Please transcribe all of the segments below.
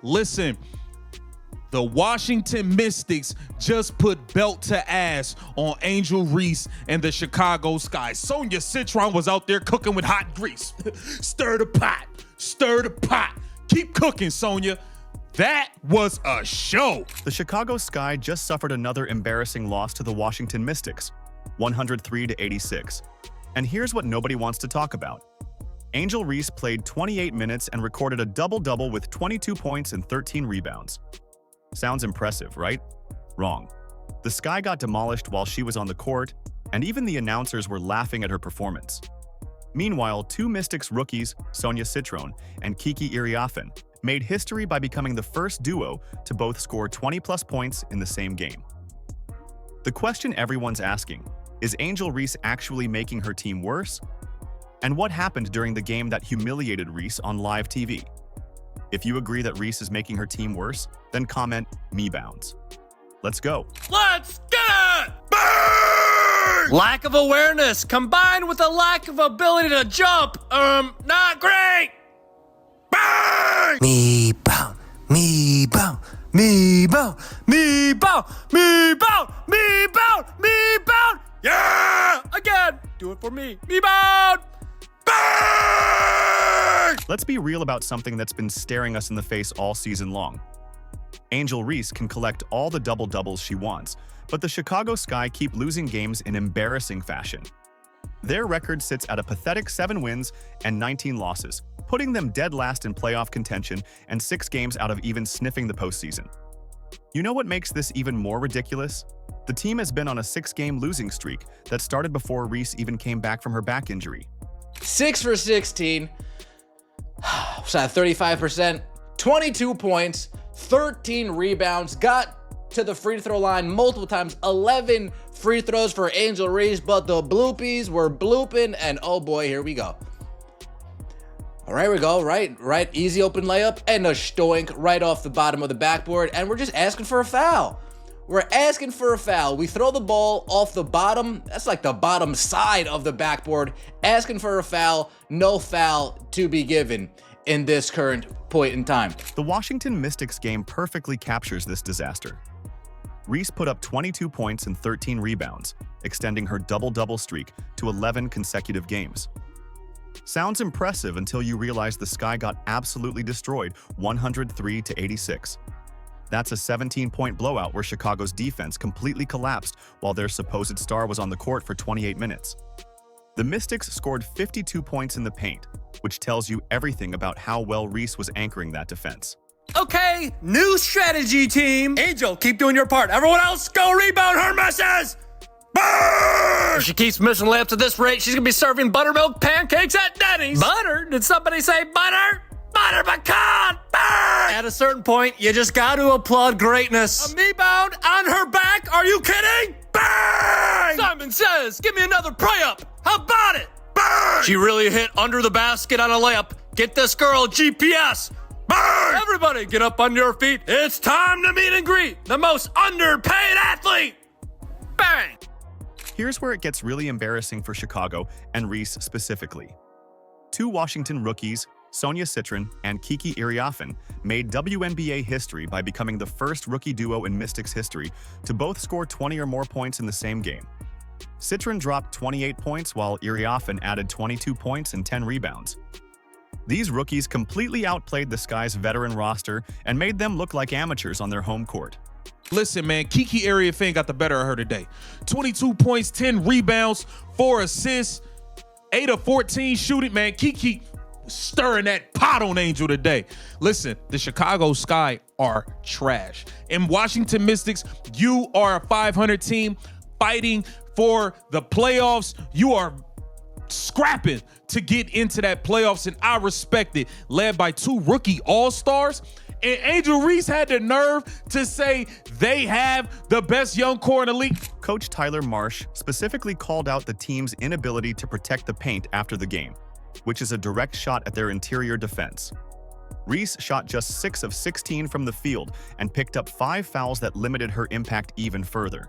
Listen, the Washington Mystics just put belt to ass on Angel Reese and the Chicago Sky. Sonia Citron was out there cooking with hot grease. Stir the pot, stir the pot. Keep cooking, Sonia. That was a show. The Chicago Sky just suffered another embarrassing loss to the Washington Mystics, 103-86. And here's what nobody wants to talk about. Angel Reese played 28 minutes and recorded a double-double with 22 points and 13 rebounds. Sounds impressive, right? Wrong. The Sky got demolished while she was on the court, and even the announcers were laughing at her performance. Meanwhile, two Mystics rookies, Sonia Citron and Kiki Iriafen, made history by becoming the first duo to both score 20-plus points in the same game. The question everyone's asking, is Angel Reese actually making her team worse? And what happened during the game that humiliated Reese on live TV? If you agree that Reese is making her team worse, then comment "me bounds." Let's go. Let's get it! Bang! Lack of awareness combined with a lack of ability to jump. Not great. Bang! Me bound, me bound, me bound, me bound, me bound, me bound, me bound. Yeah! Again, do it for me. Me bound. Bang! Let's be real about something that's been staring us in the face all season long. Angel Reese can collect all the double-doubles she wants, but the Chicago Sky keep losing games in embarrassing fashion. Their record sits at a pathetic 7 wins and 19 losses, putting them dead last in playoff contention and 6 games out of even sniffing the postseason. You know what makes this even more ridiculous? The team has been on a 6-game losing streak that started before Reese even came back from her back injury. 6 for 16, what's that, 35%, 22 points, 13 rebounds, got to the free throw line multiple times, 11 free throws for Angel Reese, but the bloopies were blooping, and oh boy, here we go. All right, we go, right, easy open layup, and a stoink right off the bottom of the backboard, and we're just asking for a foul. We're asking for a foul. We throw the ball off the bottom. That's like the bottom side of the backboard. Asking for a foul. No foul to be given in this current point in time. The Washington Mystics game perfectly captures this disaster. Reese put up 22 points and 13 rebounds, extending her double-double streak to 11 consecutive games. Sounds impressive until you realize the Sky got absolutely destroyed, 103-86. That's a 17-point blowout where Chicago's defense completely collapsed while their supposed star was on the court for 28 minutes. The Mystics scored 52 points in the paint, which tells you everything about how well Reese was anchoring that defense. Okay, new strategy, team. Angel, keep doing your part. Everyone else, go rebound her misses. If she keeps missing layups at this rate, she's gonna be serving buttermilk pancakes at Denny's. Butter? Did somebody say butter? Butter pecan! Bang! At a certain point, you just got to applaud greatness. A me bound on her back? Are you kidding? Bang! Simon says, give me another pray-up. How about it? Bang! She really hit under the basket on a layup. Get this girl GPS. Bang! Everybody get up on your feet. It's time to meet and greet the most underpaid athlete. Bang! Here's where it gets really embarrassing for Chicago and Reese specifically. Two Washington rookies, Sonia Citron and Kiki Iriafen, made WNBA history by becoming the first rookie duo in Mystics history to both score 20 or more points in the same game. Citron dropped 28 points while Iriafen added 22 points and 10 rebounds. These rookies completely outplayed the Sky's veteran roster and made them look like amateurs on their home court. Listen, man, Kiki Iriafen got the better of her today. 22 points, 10 rebounds, 4 assists, 8 of 14 shooting, man. Kiki stirring that pot on Angel today. Listen, the Chicago Sky are trash. In Washington Mystics, you are a 500 team fighting for the playoffs. You are scrapping to get into that playoffs, and I respect it. Led by 2 rookie all-stars, and Angel Reese had the nerve to say they have the best young core in the league. Coach Tyler Marsh specifically called out the team's inability to protect the paint after the game, which is a direct shot at their interior defense. Reese shot just 6 of 16 from the field and picked up 5 fouls that limited her impact even further.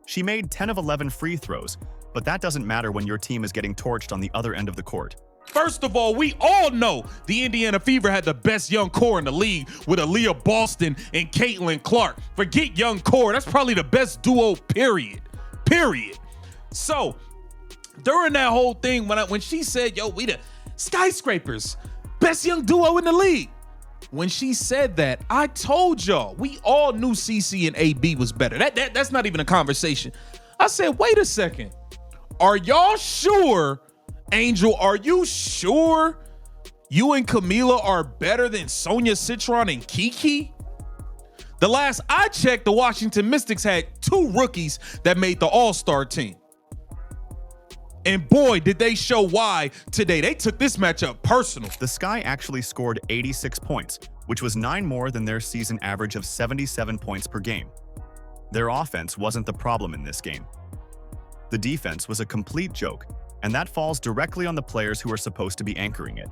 She made 10 of 11 free throws, but that doesn't matter when your team is getting torched on the other end of the court. First of all, we all know the Indiana Fever had the best young core in the league with Aaliyah Boston and Caitlin Clark. Forget young core. That's probably the best duo, period. So during that whole thing, when she said, yo, we the skyscrapers, best young duo in the league. When she said that, I told y'all, we all knew CC and AB was better. That's not even a conversation. I said, wait a second. Are y'all sure, Angel, are you sure you and Camila are better than Sonia, Citron, and Kiki? The last I checked, the Washington Mystics had 2 rookies that made the All-Star team. And boy, did they show why today. They took this matchup personal. The Sky actually scored 86 points, which was 9 more than their season average of 77 points per game. Their offense wasn't the problem in this game. The defense was a complete joke, and that falls directly on the players who are supposed to be anchoring it.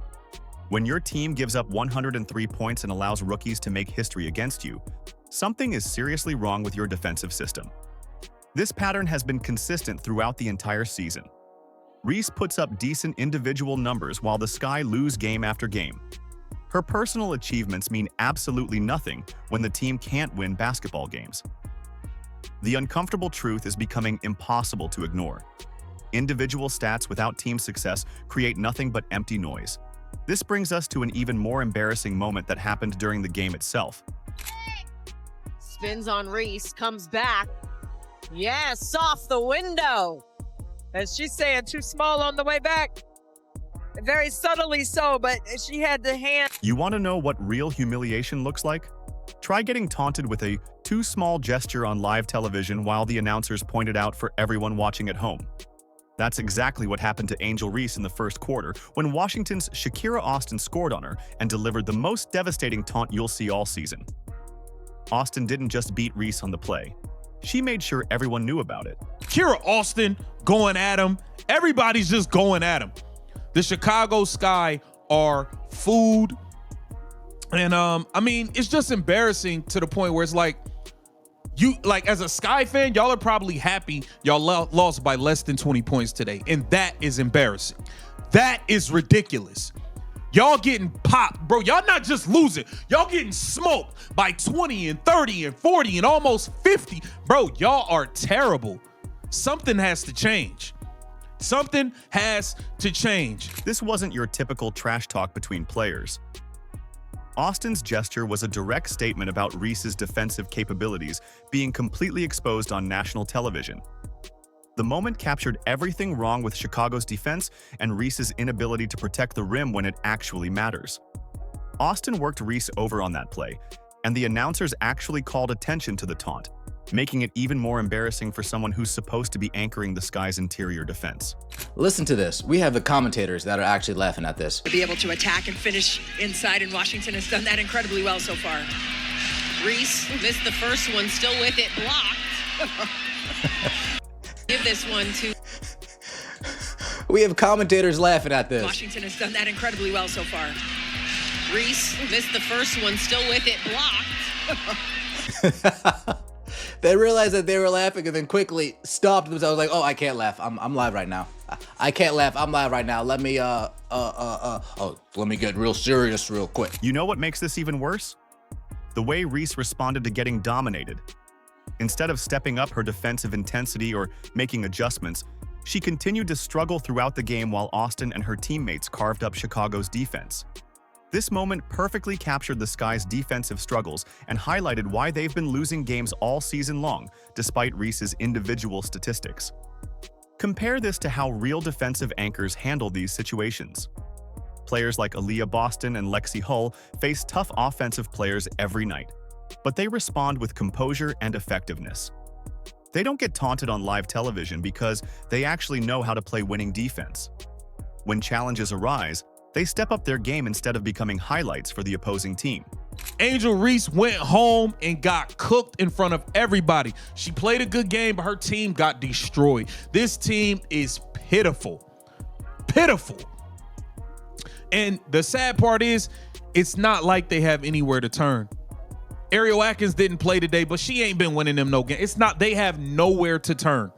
When your team gives up 103 points and allows rookies to make history against you, something is seriously wrong with your defensive system. This pattern has been consistent throughout the entire season. Reese puts up decent individual numbers while the Sky lose game after game. Her personal achievements mean absolutely nothing when the team can't win basketball games. The uncomfortable truth is becoming impossible to ignore. Individual stats without team success create nothing but empty noise. This brings us to an even more embarrassing moment that happened during the game itself. Spins on Reese, comes back. Yes, off the window. As she's saying, too small on the way back. Very subtly so, but she had the hand. You want to know what real humiliation looks like? Try getting taunted with a too small gesture on live television while the announcers pointed out for everyone watching at home. That's exactly what happened to Angel Reese in the first quarter when Washington's Shakira Austin scored on her and delivered the most devastating taunt you'll see all season. Austin didn't just beat Reese on the play. She made sure everyone knew about it. Kira Austin going at him. Everybody's just going at him. The Chicago Sky are food. And I mean, it's just embarrassing to the point where it's like, you like as a Sky fan, y'all are probably happy y'all lost by less than 20 points today. And that is embarrassing. That is ridiculous. Y'all getting popped, bro. Y'all not just losing. Y'all getting smoked by 20 and 30 and 40 and almost 50. Bro, y'all are terrible. Something has to change. Something has to change. This wasn't your typical trash talk between players. Austin's gesture was a direct statement about Reese's defensive capabilities being completely exposed on national television. The moment captured everything wrong with Chicago's defense and Reese's inability to protect the rim when it actually matters. Austin worked Reese over on that play, and the announcers actually called attention to the taunt, making it even more embarrassing for someone who's supposed to be anchoring the Sky's interior defense. Listen to this. We have the commentators that are actually laughing at this. To be able to attack and finish inside, and Washington has done that incredibly well so far. Reese missed the first one, still with it, blocked. Give this one to... We have commentators laughing at this. Washington has done that incredibly well so far. Reese missed the first one, still with it, blocked. They realized that they were laughing and then quickly stopped themselves like, oh, I can't laugh. I'm live right now. I can't laugh. I'm live right now. Let me let me get real serious real quick. You know what makes this even worse? The way Reese responded to getting dominated. Instead of stepping up her defensive intensity or making adjustments, she continued to struggle throughout the game while Austin and her teammates carved up Chicago's defense. This moment perfectly captured the Sky's defensive struggles and highlighted why they've been losing games all season long, despite Reese's individual statistics. Compare this to how real defensive anchors handle these situations. Players like Aaliyah Boston and Lexi Hull face tough offensive players every night, but they respond with composure and effectiveness. They don't get taunted on live television because they actually know how to play winning defense. When challenges arise, they step up their game instead of becoming highlights for the opposing team. Angel Reese went home and got cooked in front of everybody. She played a good game, but her team got destroyed. This team is pitiful. Pitiful. And the sad part is, it's not like they have anywhere to turn. Ariel Atkins didn't play today, but she ain't been winning them no game. It's not, they have nowhere to turn.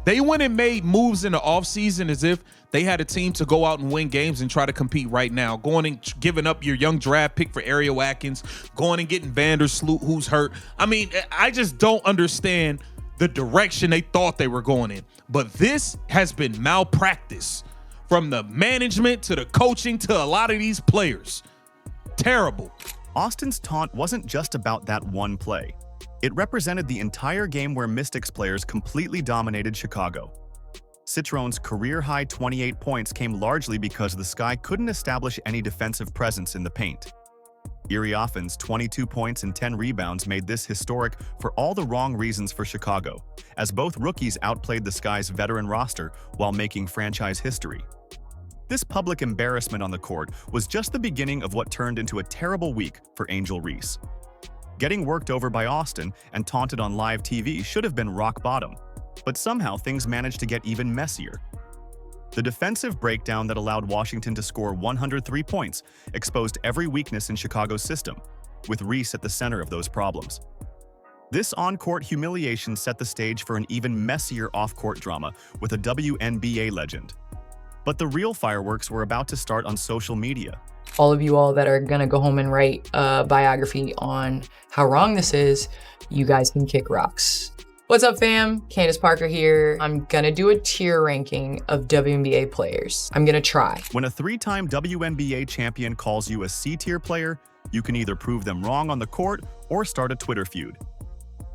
They went and made moves in the offseason as if they had a team to go out and win games and try to compete right now. Going and giving up your young draft pick for Iriafen, going and getting Vandersloot, who's hurt. I mean, I just don't understand the direction they thought they were going in. But this has been malpractice from the management to the coaching to a lot of these players. Terrible. Austin's taunt wasn't just about that one play. It represented the entire game where Mystics players completely dominated Chicago. Citron's career-high 28 points came largely because the Sky couldn't establish any defensive presence in the paint. Iriafen's 22 points and 10 rebounds made this historic for all the wrong reasons for Chicago, as both rookies outplayed the Sky's veteran roster while making franchise history. This public embarrassment on the court was just the beginning of what turned into a terrible week for Angel Reese. Getting worked over by Austin and taunted on live TV should have been rock bottom, but somehow things managed to get even messier. The defensive breakdown that allowed Washington to score 103 points exposed every weakness in Chicago's system, with Reese at the center of those problems. This on-court humiliation set the stage for an even messier off-court drama with a WNBA legend. But the real fireworks were about to start on social media. All of you all that are gonna go home and write a biography on how wrong this is, you guys can kick rocks. What's up, fam? Candace Parker here. I'm gonna do a tier ranking of WNBA players. I'm gonna try. When a three-time WNBA champion calls you a C-tier player, you can either prove them wrong on the court or start a Twitter feud.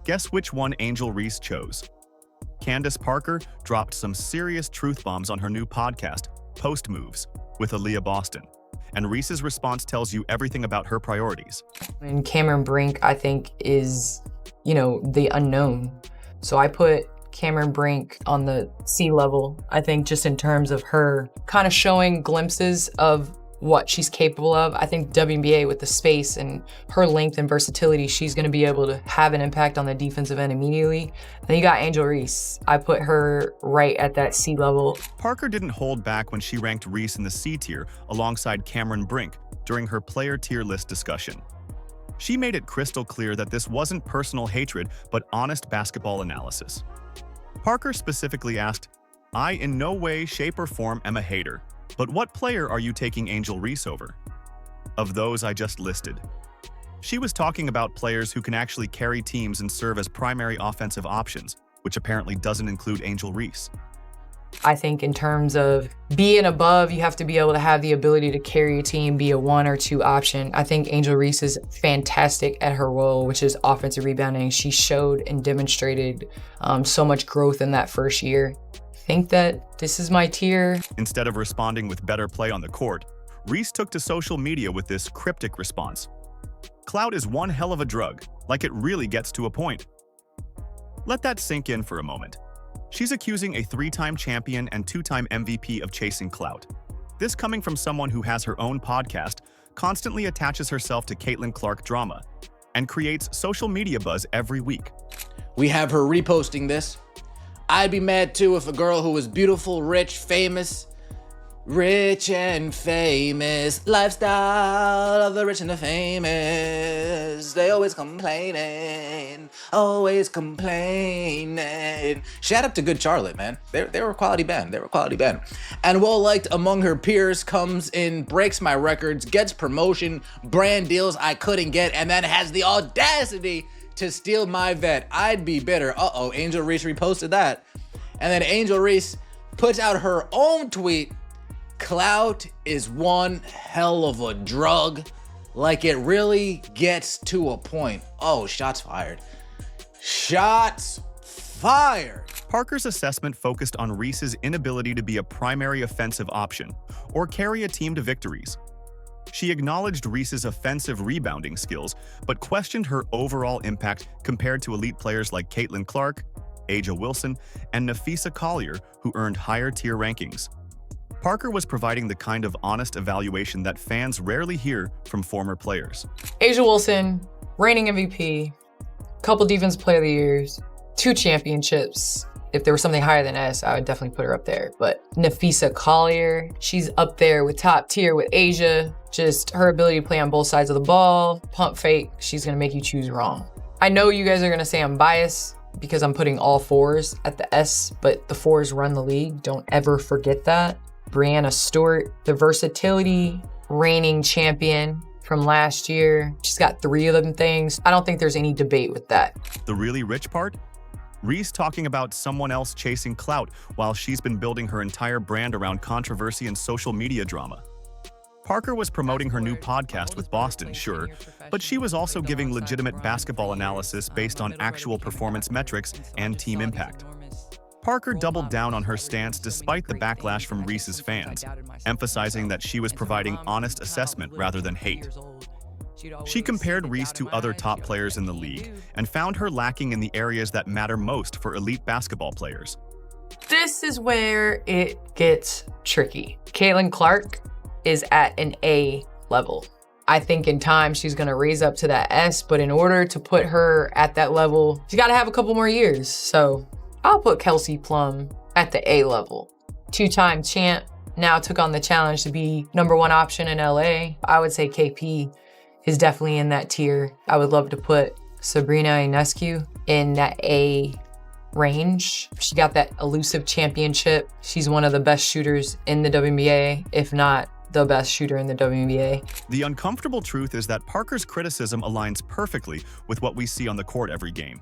Guess which one Angel Reese chose? Candace Parker dropped some serious truth bombs on her new podcast, Post Moves, with Aaliyah Boston. And Reese's response tells you everything about her priorities. And Cameron Brink, I think, is, the unknown. So I put Cameron Brink on the C level, I think, just in terms of her kind of showing glimpses of what she's capable of. I think WNBA, with the space and her length and versatility, she's going to be able to have an impact on the defensive end immediately. And then you got Angel Reese. I put her right at that C level. Parker didn't hold back when she ranked Reese in the C tier alongside Cameron Brink during her player tier list discussion. She made it crystal clear that this wasn't personal hatred, but honest basketball analysis. Parker specifically asked, "I in no way, shape, or form am a hater, but what player are you taking Angel Reese over?" Of those I just listed. She was talking about players who can actually carry teams and serve as primary offensive options, which apparently doesn't include Angel Reese. I think in terms of being above, you have to be able to have the ability to carry a team, be a 1 or 2 option. I think Angel Reese is fantastic at her role, which is offensive rebounding. She showed and demonstrated so much growth in that first year. I think that this is my tier. Instead of responding with better play on the court, Reese took to social media with this cryptic response. "Clout is one hell of a drug, like it really gets to a point." Let that sink in for a moment. She's accusing a 3-time champion and 2-time MVP of chasing clout. This coming from someone who has her own podcast, constantly attaches herself to Caitlin Clark drama, and creates social media buzz every week. We have her reposting this. I'd be mad too if a girl who was beautiful, rich, famous, rich and famous, lifestyle of the rich and the famous. They always complaining. Shout out to Good Charlotte, man. They were a quality band. And well-liked among her peers, comes in, breaks my records, gets promotion, brand deals I couldn't get, and then has the audacity to steal my vet. I'd be bitter. Angel Reese reposted that. And then Angel Reese puts out her own tweet. Clout is one hell of a drug. Like it really gets to a point. Shots fired. Shots fired. Parker's assessment focused on Reese's inability to be a primary offensive option or carry a team to victories. She acknowledged Reese's offensive rebounding skills, but questioned her overall impact compared to elite players like Caitlin Clark, Aja Wilson, and Nafisa Collier, who earned higher-tier rankings. Parker was providing the kind of honest evaluation that fans rarely hear from former players. Aja Wilson, reigning MVP, couple Defensive Player of the Years, 2 championships. If there was something higher than S, I would definitely put her up there. But Nafisa Collier, she's up there with top tier with Aja. Just her ability to play on both sides of the ball, pump fake, she's gonna make you choose wrong. I know you guys are gonna say I'm biased, because I'm putting all 4s at the S, but the 4s run the league. Don't ever forget that. Brianna Stewart, the versatility reigning champion from last year. She's got 3 of them things. I don't think there's any debate with that. The really rich part? Reese talking about someone else chasing clout while she's been building her entire brand around controversy and social media drama. Parker was promoting her new podcast with Boston, sure, but she was also giving legitimate basketball analysis based on actual performance metrics and team impact. Parker doubled down on her stance despite the backlash from Reese's fans, emphasizing that she was providing honest assessment rather than hate. She compared Reese to other top players in the league and found her lacking in the areas that matter most for elite basketball players. This is where it gets tricky. Caitlin Clark is at an A level. I think in time she's gonna raise up to that S, but in order to put her at that level, she's gotta have a couple more years. So I'll put Kelsey Plum at the A level. 2-time champ, now took on the challenge to be #1 option in LA. I would say KP is definitely in that tier. I would love to put Sabrina Ionescu in that A range. She got that elusive championship. She's one of the best shooters in the WNBA, if not the best shooter in the WNBA. The uncomfortable truth is that Parker's criticism aligns perfectly with what we see on the court every game.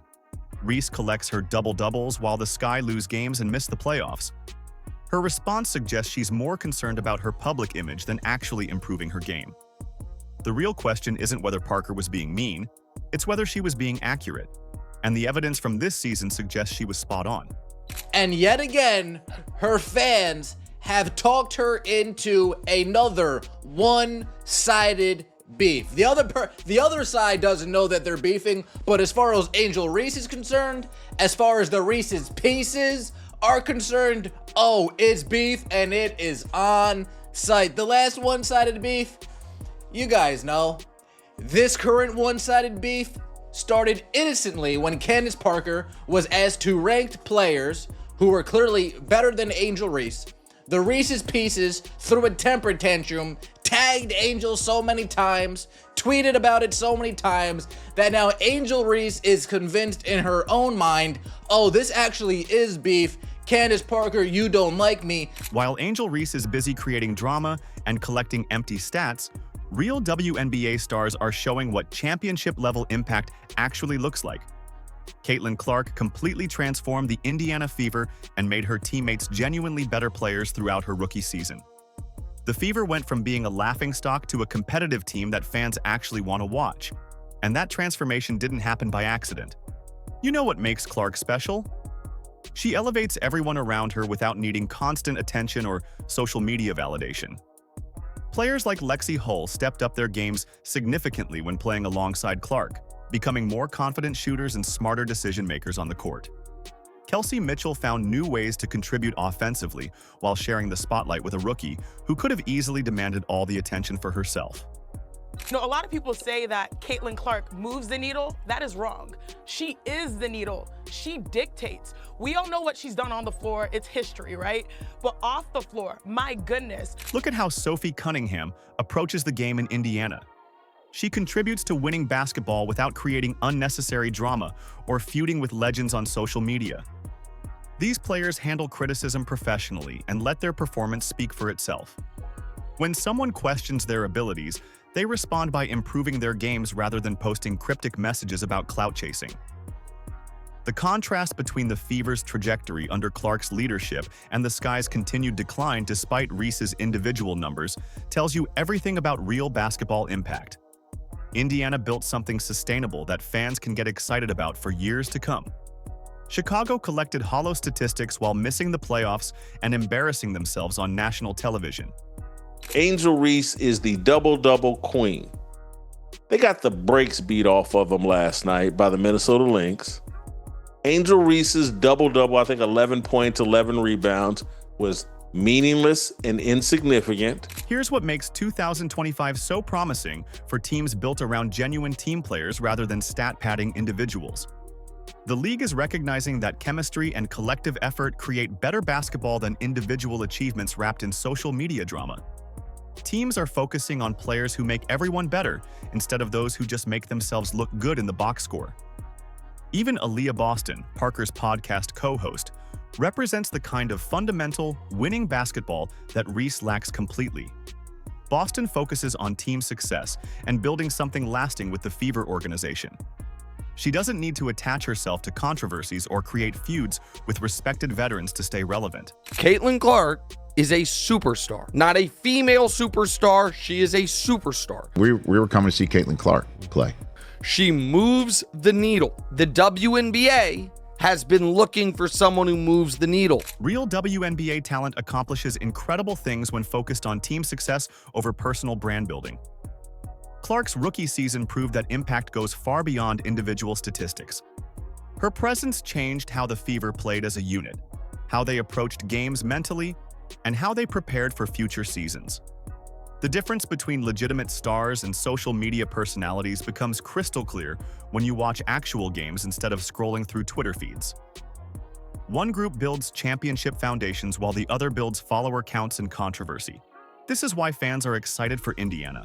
Reese collects her double-doubles while the Sky lose games and miss the playoffs. Her response suggests she's more concerned about her public image than actually improving her game. The real question isn't whether Parker was being mean, it's whether she was being accurate. And the evidence from this season suggests she was spot on. And yet again, her fans have talked her into another one-sided beef. The other side doesn't know that they're beefing, but as far as Angel Reese is concerned, as far as the Reese's Pieces are concerned, oh, it's beef and it is on site. The last one-sided beef, you guys know. This current one-sided beef started innocently when Candace Parker was asked to ranked players who were clearly better than Angel Reese. The Reese's Pieces threw a temper tantrum, tagged Angel so many times, tweeted about it so many times, that now Angel Reese is convinced in her own mind, oh, this actually is beef. Candace Parker, you don't like me. While Angel Reese is busy creating drama and collecting empty stats, real WNBA stars are showing what championship-level impact actually looks like. Caitlin Clark completely transformed the Indiana Fever and made her teammates genuinely better players throughout her rookie season. The Fever went from being a laughingstock to a competitive team that fans actually want to watch. And that transformation didn't happen by accident. You know what makes Clark special? She elevates everyone around her without needing constant attention or social media validation. Players like Lexi Hull stepped up their games significantly when playing alongside Clark, becoming more confident shooters and smarter decision-makers on the court. Kelsey Mitchell found new ways to contribute offensively while sharing the spotlight with a rookie who could have easily demanded all the attention for herself. You know, a lot of people say that Caitlin Clark moves the needle. That is wrong. She is the needle. She dictates. We all know what she's done on the floor. It's history, right? But off the floor, my goodness. Look at how Sophie Cunningham approaches the game in Indiana. She contributes to winning basketball without creating unnecessary drama or feuding with legends on social media. These players handle criticism professionally and let their performance speak for itself. When someone questions their abilities, they respond by improving their games rather than posting cryptic messages about clout chasing. The contrast between the Fever's trajectory under Clark's leadership and the Sky's continued decline despite Reese's individual numbers tells you everything about real basketball impact. Indiana built something sustainable that fans can get excited about for years to come. Chicago collected hollow statistics while missing the playoffs and embarrassing themselves on national television. Angel Reese is the double-double queen. They got the brakes beat off of them last night by the Minnesota Lynx. Angel Reese's double-double, I think 11 points, 11 rebounds, was meaningless and insignificant. Here's what makes 2025 so promising for teams built around genuine team players rather than stat-padding individuals. The league is recognizing that chemistry and collective effort create better basketball than individual achievements wrapped in social media drama. Teams are focusing on players who make everyone better instead of those who just make themselves look good in the box score. Even Aaliyah Boston, Parker's podcast co-host, represents the kind of fundamental, winning basketball that Reese lacks completely. Boston focuses on team success and building something lasting with the Fever organization. She doesn't need to attach herself to controversies or create feuds with respected veterans to stay relevant. Caitlin Clark is a superstar. Not a female superstar, she is a superstar. We were coming to see Caitlin Clark play. She moves the needle. The WNBA has been looking for someone who moves the needle. Real WNBA talent accomplishes incredible things when focused on team success over personal brand building. Clark's rookie season proved that impact goes far beyond individual statistics. Her presence changed how the Fever played as a unit, how they approached games mentally, and how they prepared for future seasons. The difference between legitimate stars and social media personalities becomes crystal clear when you watch actual games instead of scrolling through Twitter feeds. One group builds championship foundations while the other builds follower counts and controversy. This is why fans are excited for Indiana.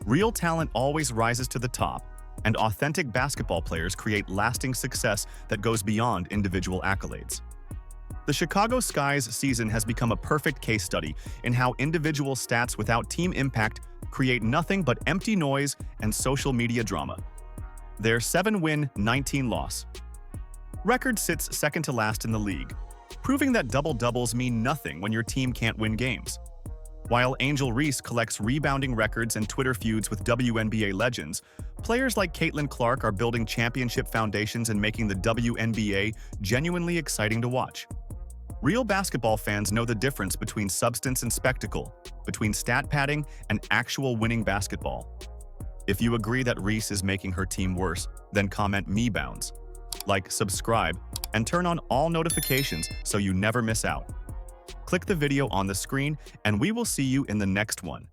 Real talent always rises to the top, and authentic basketball players create lasting success that goes beyond individual accolades. The Chicago Sky's season has become a perfect case study in how individual stats without team impact create nothing but empty noise and social media drama. Their 7-win, 19-loss record sits second to last in the league, proving that double-doubles mean nothing when your team can't win games. While Angel Reese collects rebounding records and Twitter feuds with WNBA legends, players like Caitlin Clark are building championship foundations and making the WNBA genuinely exciting to watch. Real basketball fans know the difference between substance and spectacle, between stat padding and actual winning basketball. If you agree that Reese is making her team worse, then comment "Me Bounds." Like, subscribe, and turn on all notifications so you never miss out. Click the video on the screen, and we will see you in the next one.